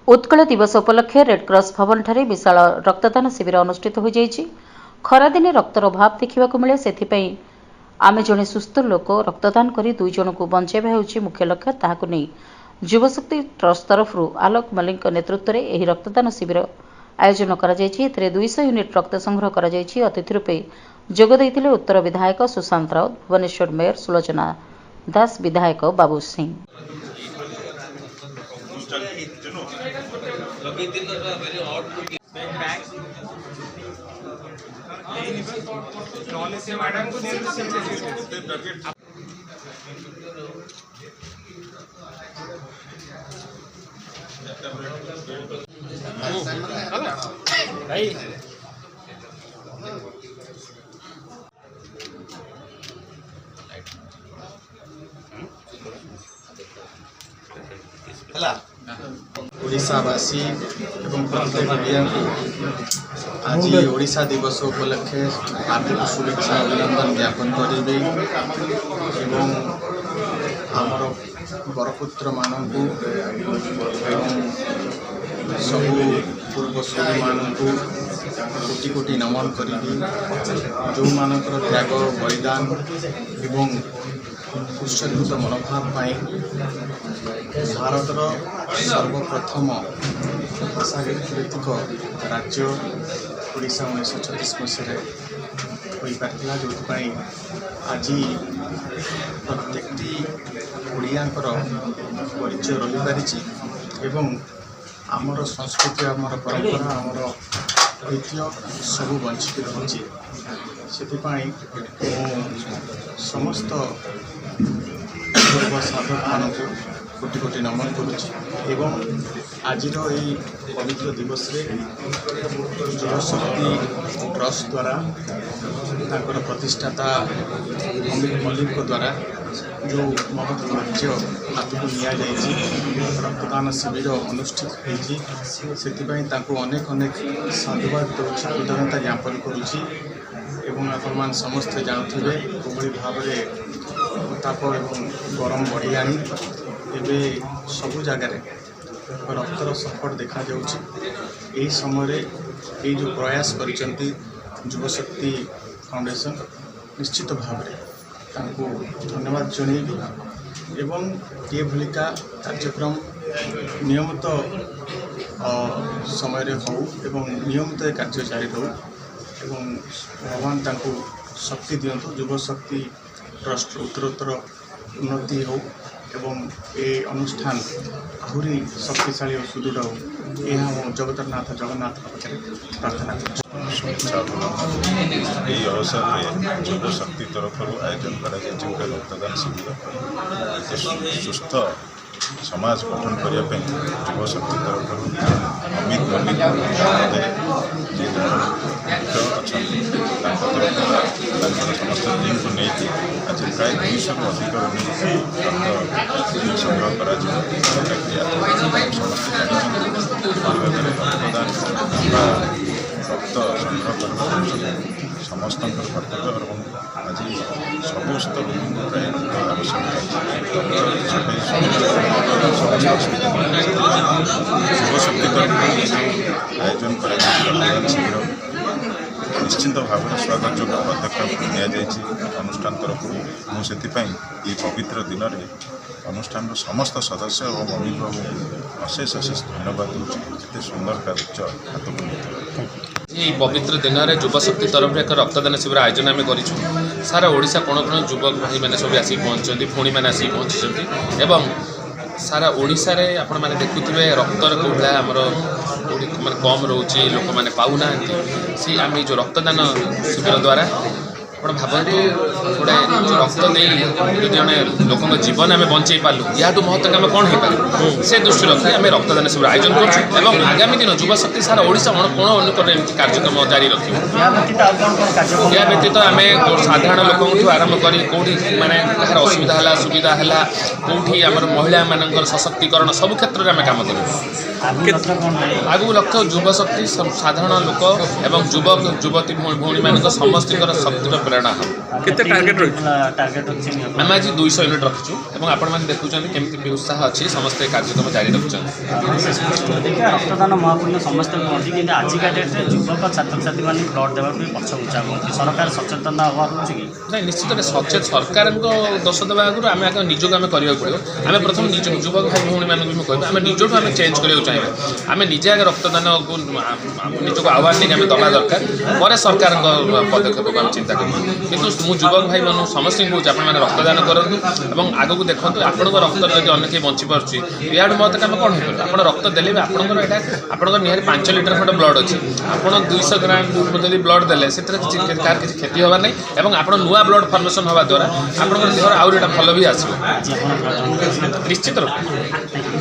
उत्कल दिवस उपलक्षे रेडक्रॉस भवन ठारे विशाल रक्तदान शिविर अनुष्ठित हो जाइछि। खरादिने रक्तर अभाव देखा मिले से आमे जड़े सुस्थ लोक रक्तदान कर 2 जन को बंचाइबा हेउछि मुख्य लक्ष्य। ताहाकु नै युवशक्ति ट्रस्ट तरफ आलोक मल्लिक नेतृत्व में यह रक्तदान शिविर आयोजन करा जाइछि। एथिरे 200 यूनिट रक्त संग्रह करा जाइछि। अतिथि रूपे जोग दैथिले उत्तर विधायक सुशांत राउत, भुवनेश्वर मेयर सुलोचना दास, विधायक बाबू सिंह। ओडिशावासी एवं प्रत्येक ओडिया आज ओडिशा दिवस उपलक्षे हार्दिक शुभेच्छा अभिनंदन ज्ञापन करेंगे एवं आमर बरपुत्र मानक सबू पूर्वसूरी मानक कोटि कोटि नमन करी जो मानकर त्याग बलिदान एवं उत्सर्गित मनोभाव भारतर सर्वप्रथम भाषाभित्तिक राज्य ओडिशा 1936 मसीह हो पारा जो आज प्रत्येकटी ओडियांकर परिचय रही पारिछि एवं आमर संस्कृति आमर परंपरा आमर ऐतिह्य सबू बंचित रही समस्त पूर्व साधक मानक कोटि कोटि नमन करुच्ची एवं आज पवित्र दिवस युवशक्ति ट्रस्ट द्वारा ताकर प्रतिष्ठाता अमित मल्लिक द्वारा जो महत् कार्य हाथ को नि रक्तदान शिविर अनुष्ठित होती अनेक अनेक साधुवाद दूसरी कृतज्ञता ज्ञापन करुच्ची एवं आपण समस्ते जानते कोभली भाव ताप एवं गरम बढ़िलानी एवं सबु जगार रक्तर संकट देखा जाउछि। समय ये जो प्रयास करिसेंती युवशक्ति फाउंडेशन निश्चित भाव धन्यवाद जनइबी एवं ये भलिका कार्यक्रम नियमित समय हो एवं नियमित कार्य जारी रहू एवं भगवान तांको शक्ति दियंतु युवशक्ति ट्रस्ट उत्तरोत्तर उन्नति हो एवं ये अनुष्ठान आहरी शक्तिशाली और सुदृढ़ हो यह जगतरनाथ जगन्नाथ प्रार्थना अवसर में युवशक्ति तरफ आयोजन कर रक्तदान शिविर सुस्थ समाज गठन करने युवशक्ति तरफ अमित मल्लिक समस्त टीम को नहीं आज प्राय 200 अधिक रक्त संग्रह कर रक्त संग्रह समस्त कर्तव्य और आज समस्त रोगी प्राय युवशक्ति तरफ आयोजन कर शिविर निश्चिंत भाव में स्वागत जो पदक्षेप नि अनुष्ठान तरफ मुझे पवित्र दिन में अनुष्ठान समस्त सदस्य और अमित बाबू अशेष अशेष धन्यवाद दूसरी सुंदर कार्य हाथ को ये पवित्र दिन में युवशक्ति तरफ एक रक्तदान शिविर आयोजन आम कर सारा ओडिशा कोण कोण युवक भाई मैंने सब आसिक पहुँचती पुणी मैंने आसिक पहुँची एवं सारा ओडिशा रे आपण मैंने देखुवे रक्तर कौड़ा आमर मैं कम रोचे लोक मैंने पाऊना सी आम जो रक्तदान शिविर द्वारा आप भावतु गोटे रक्त नहीं जड़े लोक जीवन आम बंचे पार्लु या महत्व आम कौन हो पार से दृष्टि रखी आम रक्तदान शिविर आयोजन करूँ आगामी दिन युवशक्ति सारा ओडिशा कोण अनुकूल एमती कार्यक्रम जारी रखा या व्यतीत आम साधारण लोक आरंभ कर कौटी मानने कहार असुविधा है सुविधा है कौटी आम महिला मान सशक्तिकरण सब क्षेत्र में आम काम करूँ। आगु लक्ष्य युवशक्ति साधारण लोक एवं युवक युवती भौणी मान समस्त शक्तिर प्रेरणा हम आम आज 200 यूनिट रखीचु और आपण मैंने देखुं केमी उत्साह अच्छी समस्त कार्यक्रम जारी रखुच्च रक्तदान महापुण्य समस्त कहते कि आजिका डेट्रे युवक छात्र छात्री मैंने ब्लड देवाक पछ उचा कहते सरकार सचेतन अभाव हो ना निश्चित सचेत सरकार दोष देवा आगु आम आगे निजक आम करा पड़ो आम प्रथम निज युवक भाई भौणी मानक भी कह आम निजठू आम चेंज करा चाहिए आम निजे आगे रक्तदान को निजक आह्वान नहीं दवा दरकार पर सरकार पदक्षेप को आम चिंता करूँ कितु मु युवक भाई मान समस्त कहे आपने रक्तदान करूँ और आगक देखो आपण रक्त जब अनेक बची पार्टी या मत कम कौन हो आप रक्त देले भी आपंकर यहाँ आपंकर निहार 5 लिटर खंड ब्लड अच्छी आप 200 ग्राम जब ब्लड देले से कार किसी क्षति होगा नहीं और आप नुआ ब्लड फर्मेसन होगा द्वारा आप देहर आउटा भल भी आसो निश्चित रूप